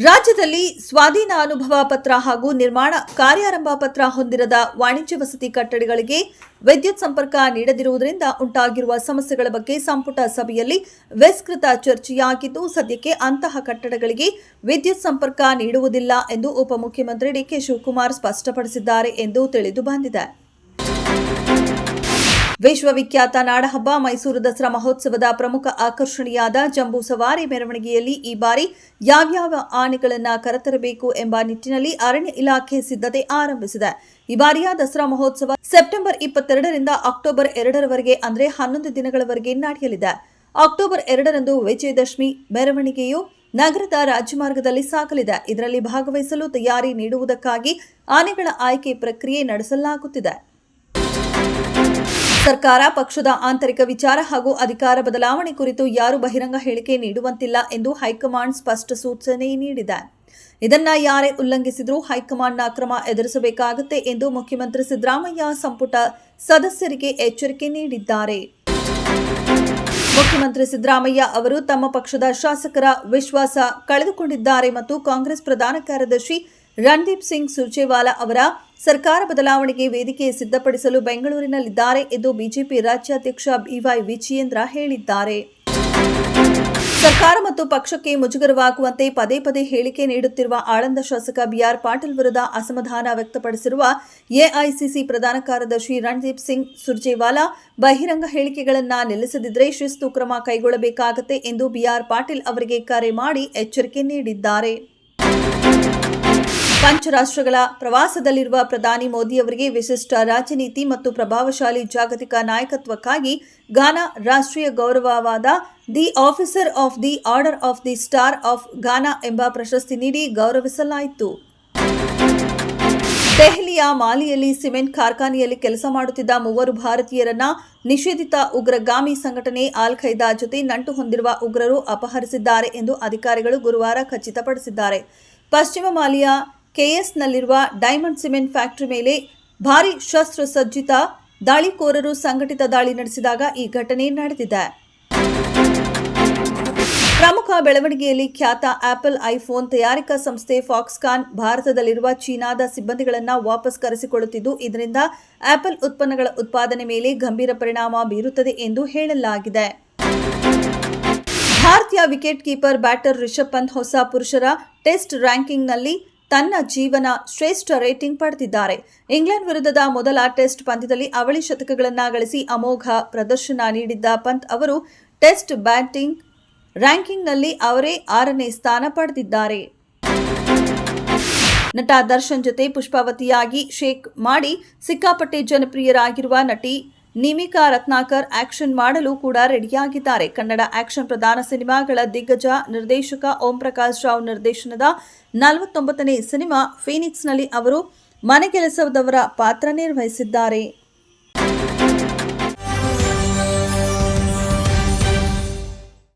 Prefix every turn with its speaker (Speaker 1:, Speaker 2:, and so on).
Speaker 1: ರಾಜ್ಯದಲ್ಲಿ ಸ್ವಾಧೀನ ಅನುಭವ ಪತ್ರ ಹಾಗೂ ನಿರ್ಮಾಣ ಕಾರ್ಯಾರಂಭ ಪತ್ರ ಹೊಂದಿರದ ವಾಣಿಜ್ಯ ವಸತಿ ಕಟ್ಟಡಗಳಿಗೆ ವಿದ್ಯುತ್ ಸಂಪರ್ಕ ನೀಡದಿರುವುದರಿಂದ ಉಂಟಾಗಿರುವ ಸಮಸ್ಯೆಗಳ ಬಗ್ಗೆ ಸಂಪುಟ ಸಭೆಯಲ್ಲಿ ವಿಸ್ತೃತ ಚರ್ಚೆಯಾಗಿದ್ದು, ಸದ್ಯಕ್ಕೆ ಅಂತಹ ಕಟ್ಟಡಗಳಿಗೆ ವಿದ್ಯುತ್ ಸಂಪರ್ಕ ನೀಡುವುದಿಲ್ಲ ಎಂದು ಉಪಮುಖ್ಯಮಂತ್ರಿ ಡಿಕೆ ಶಿವಕುಮಾರ್ ಸ್ಪಷ್ಟಪಡಿಸಿದ್ದಾರೆ ಎಂದು ತಿಳಿದು ಬಂದಿದೆ. ವಿಶ್ವವಿಖ್ಯಾತ ನಾಡಹಬ್ಬ ಮೈಸೂರು ದಸರಾ ಮಹೋತ್ಸವದ ಪ್ರಮುಖ ಆಕರ್ಷಣೆಯಾದ ಜಂಬೂ ಸವಾರಿ ಮೆರವಣಿಗೆಯಲ್ಲಿ ಈ ಬಾರಿ ಯಾವ್ಯಾವ ಆನೆಗಳನ್ನು ಕರೆತರಬೇಕು ಎಂಬ ನಿಟ್ಟಿನಲ್ಲಿ ಅರಣ್ಯ ಇಲಾಖೆ ಸಿದ್ಧತೆ ಆರಂಭಿಸಿದೆ. ಈ ಬಾರಿಯ ದಸರಾ ಮಹೋತ್ಸವ ಸೆಪ್ಟೆಂಬರ್ 22ರಿಂದ ಅಕ್ಟೋಬರ್ 2ರವರೆಗೆ ಅಂದರೆ 11 ದಿನಗಳವರೆಗೆ ನಡೆಯಲಿದೆ. ಅಕ್ಟೋಬರ್ 2ರಂದು ವಿಜಯದಶಮಿ ಮೆರವಣಿಗೆಯು ನಗರದ ರಾಜಮಾರ್ಗದಲ್ಲಿ ಸಾಗಲಿದೆ. ಇದರಲ್ಲಿ ಭಾಗವಹಿಸಲು ತಯಾರಿ ನೀಡುವುದಕ್ಕಾಗಿ ಆನೆಗಳ ಆಯ್ಕೆ ಪ್ರಕ್ರಿಯೆ ನಡೆಸಲಾಗುತ್ತಿದೆ. ಸರ್ಕಾರ ಪಕ್ಷದ ಆಂತರಿಕ ವಿಚಾರ ಹಾಗೂ ಅಧಿಕಾರ ಬದಲಾವಣೆ ಕುರಿತು ಯಾರು ಬಹಿರಂಗ ಹೇಳಿಕೆ ನೀಡುವಂತಿಲ್ಲ ಎಂದು ಹೈಕಮಾಂಡ್ ಸ್ಪಷ್ಟ ಸೂಚನೆ ನೀಡಿದೆ. ಇದನ್ನ ಯಾರೇ ಉಲ್ಲಂಘಿಸಿದರೂ ಹೈಕಮಾಂಡ್ನ ಕ್ರಮ ಎದುರಿಸಬೇಕಾಗುತ್ತೆ ಎಂದು ಮುಖ್ಯಮಂತ್ರಿ ಸಿದ್ದರಾಮಯ್ಯ ಸಂಪುಟ ಸದಸ್ಯರಿಗೆ ಎಚ್ಚರಿಕೆ ನೀಡಿದ್ದಾರೆ. ಮುಖ್ಯಮಂತ್ರಿ ಸಿದ್ದರಾಮಯ್ಯ ಅವರು ತಮ್ಮ ಪಕ್ಷದ ಶಾಸಕರ ವಿಶ್ವಾಸ ಕಳೆದುಕೊಂಡಿದ್ದಾರೆ ಮತ್ತು ಕಾಂಗ್ರೆಸ್ ಪ್ರಧಾನ ಕಾರ್ಯದರ್ಶಿ ರಣದೀಪ್ ಸಿಂಗ್ ಸುರ್ಜೇವಾಲಾ ಅವರ ಸರ್ಕಾರ ಬದಲಾವಣೆಗೆ ವೇದಿಕೆ ಸಿದ್ಧಪಡಿಸಲು ಬೆಂಗಳೂರಿನಲ್ಲಿದ್ದಾರೆ ಎಂದು ಬಿಜೆಪಿ ರಾಜ್ಯಾಧ್ಯಕ್ಷ ಬಿವೈ ವಿಜಯೇಂದ್ರ ಹೇಳಿದ್ದಾರೆ. ಸರ್ಕಾರ ಮತ್ತು ಪಕ್ಷಕ್ಕೆ ಮುಜುಗರವಾಗುವಂತೆ ಪದೇ ಪದೇ ಹೇಳಿಕೆ ನೀಡುತ್ತಿರುವ ಆಳಂದ ಶಾಸಕ ಬಿಆರ್ ಪಾಟೀಲ್ ವಿರುದ್ಧ ಅಸಮಾಧಾನ ವ್ಯಕ್ತಪಡಿಸಿರುವ ಎಐಸಿಸಿ ಪ್ರಧಾನ ಕಾರ್ಯದರ್ಶಿ ರಣದೀಪ್ ಸಿಂಗ್ ಸುರ್ಜೇವಾಲಾ ಬಹಿರಂಗ ಹೇಳಿಕೆಗಳನ್ನು ನಿಲ್ಲಿಸದಿದ್ದರೆ ಶಿಸ್ತು ಕ್ರಮ ಕೈಗೊಳ್ಳಬೇಕಾಗುತ್ತೆ ಎಂದು ಬಿಆರ್ ಪಾಟೀಲ್ ಅವರಿಗೆ ಕರೆ ಮಾಡಿ ಎಚ್ಚರಿಕೆ ನೀಡಿದ್ದಾರೆ. ಪಂಚರಾಷ್ಟ್ರಗಳ ಪ್ರವಾಸದಲ್ಲಿರುವ ಪ್ರಧಾನಿ ಮೋದಿ ಅವರಿಗೆ ವಿಶಿಷ್ಟ ರಾಜನೀತಿ ಮತ್ತು ಪ್ರಭಾವಶಾಲಿ ಜಾಗತಿಕ ನಾಯಕತ್ವಕ್ಕಾಗಿ ಘಾನಾ ರಾಷ್ಟ್ರೀಯ ಗೌರವವಾದ the officer of the order of the star of Ghana ಎಂಬ ಪ್ರಶಸ್ತಿ ನೀಡಿ ಗೌರವಿಸಲಾಯಿತು. ದೆಹಲಿಯ ಮಾಲಿಯಲ್ಲಿ ಸಿಮೆಂಟ್ ಕಾರ್ಖಾನೆಯಲ್ಲಿ ಕೆಲಸ ಮಾಡುತ್ತಿದ್ದ 3 ಭಾರತೀಯರನ್ನ ನಿಷೇಧಿತ ಉಗ್ರಗಾಮಿ ಸಂಘಟನೆ ಅಲ್ ಖೈದಾ ಜೊತೆ ನಂಟು ಹೊಂದಿರುವ ಉಗ್ರರು ಅಪಹರಿಸಿದ್ದಾರೆ ಎಂದು ಅಧಿಕಾರಿಗಳು ಗುರುವಾರ ಖಚಿತಪಡಿಸಿದ್ದಾರೆ. ಪಶ್ಚಿಮ ಮಾಲಿಯ ಕೆಎಸ್ನಲ್ಲಿರುವ ಡೈಮಂಡ್ ಸಿಮೆಂಟ್ ಫ್ಯಾಕ್ಟರಿ ಮೇಲೆ ಭಾರೀ ಶಸ್ತ್ರಸಜ್ಜಿತ ದಾಳಿಕೋರರು ಸಂಘಟಿತ ದಾಳಿ ನಡೆಸಿದಾಗ ಈ ಘಟನೆ ನಡೆದಿದೆ. ಪ್ರಮುಖ ಬೆಳವಣಿಗೆಯಲ್ಲಿ ಖ್ಯಾತ ಆಪಲ್ ಐಫೋನ್ ತಯಾರಿಕಾ ಸಂಸ್ಥೆ ಫಾಕ್ಸ್ಕಾನ್ ಭಾರತದಲ್ಲಿರುವ ಚೀನಾದ ಸಿಬ್ಬಂದಿಗಳನ್ನು ವಾಪಸ್ ಕರೆಸಿಕೊಳ್ಳುತ್ತಿದ್ದು, ಇದರಿಂದ ಆಪಲ್ ಉತ್ಪನ್ನಗಳ ಉತ್ಪಾದನೆ ಮೇಲೆ ಗಂಭೀರ ಪರಿಣಾಮ ಬೀರುತ್ತದೆ ಎಂದು ಹೇಳಲಾಗಿದೆ. ಭಾರತೀಯ wicket keeper batter Rishabh Pant ಹೊಸ ಪುರುಷರ ಟೆಸ್ಟ್ ರ್ಯಾಂಕಿಂಗ್ನಲ್ಲಿ ತನ್ನ ಜೀವನ ಶ್ರೇಷ್ಠ ರೇಟಿಂಗ್ ಪಡೆದಿದ್ದಾರೆ. ಇಂಗ್ಲೆಂಡ್ ವಿರುದ್ಧದ ಮೊದಲ ಟೆಸ್ಟ್ ಪಂದ್ಯದಲ್ಲಿ ಅವಳಿ ಶತಕಗಳನ್ನು ಗಳಿಸಿ ಅಮೋಘ ಪ್ರದರ್ಶನ ನೀಡಿದ್ದ ಪಂತ್ ಅವರು ಟೆಸ್ಟ್ ಬ್ಯಾಟಿಂಗ್ ರ್ಯಾಂಕಿಂಗ್ನಲ್ಲಿ ಅವರೇ 6ನೇ ಸ್ಥಾನ ಪಡೆದಿದ್ದಾರೆ. ನಟ ದರ್ಶನ್ ಜೊತೆ ಪುಷ್ಪಾವತಿಯಾಗಿ ಶೇಕ್ ಮಾಡಿ ಸಿಕ್ಕಾಪಟ್ಟೆ ಜನಪ್ರಿಯರಾಗಿರುವ ನಟಿ ನಿಮಿಕಾ ರತ್ನಾಕರ್ ಆಕ್ಷನ್ ಮಾಡಲು ಕೂಡ ರೆಡಿಯಾಗಿದ್ದಾರೆ. ಕನ್ನಡ ಆಕ್ಷನ್ ಪ್ರಧಾನ ಸಿನಿಮಾಗಳ ದಿಗ್ಗಜ ನಿರ್ದೇಶಕ ಓಂ ಪ್ರಕಾಶ್ ರಾವ್ ನಿರ್ದೇಶನದ 49ನೇ ಸಿನಿಮಾ ಫೀನಿಕ್ಸ್ನಲ್ಲಿ ಅವರು ಮನೆಗೆಲಸದವರ ಪಾತ್ರ ನಿರ್ವಹಿಸಿದ್ದಾರೆ.